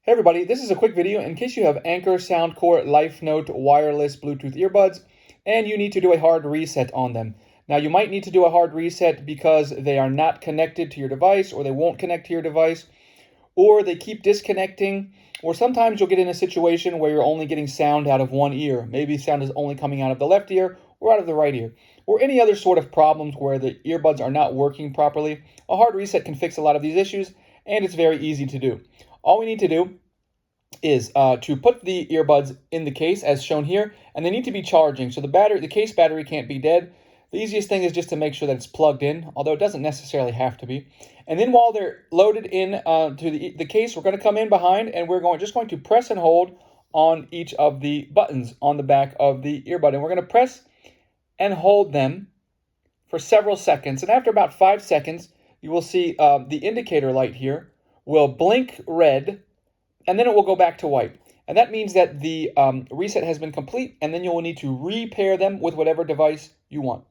Hey everybody, this is a quick video in case you have Anker SoundCore Life Note wireless Bluetooth earbuds and you need to do a hard reset on them. Now you might need to do a hard reset because they are not connected to your device, or they won't connect to your device, or they keep disconnecting, or sometimes you'll get in a situation where you're only getting sound out of one ear. Maybe sound is only coming out of the left ear or out of the right ear, or any other sort of problems where the earbuds are not working properly. A hard reset can fix a lot of these issues, and it's very easy to do. All we need to do is to put the earbuds in the case as shown here, and they need to be charging. So the case battery can't be dead. The easiest thing is just to make sure that it's plugged in, although it doesn't necessarily have to be. And then while they're loaded in to the case, we're going to come in behind and we're just going to press and hold on each of the buttons on the back of the earbud. And we're going to press and hold them for several seconds. And after about 5 seconds, you will see the indicator light here will blink red, and then it will go back to white. And that means that the reset has been complete, and then you will need to repair them with whatever device you want.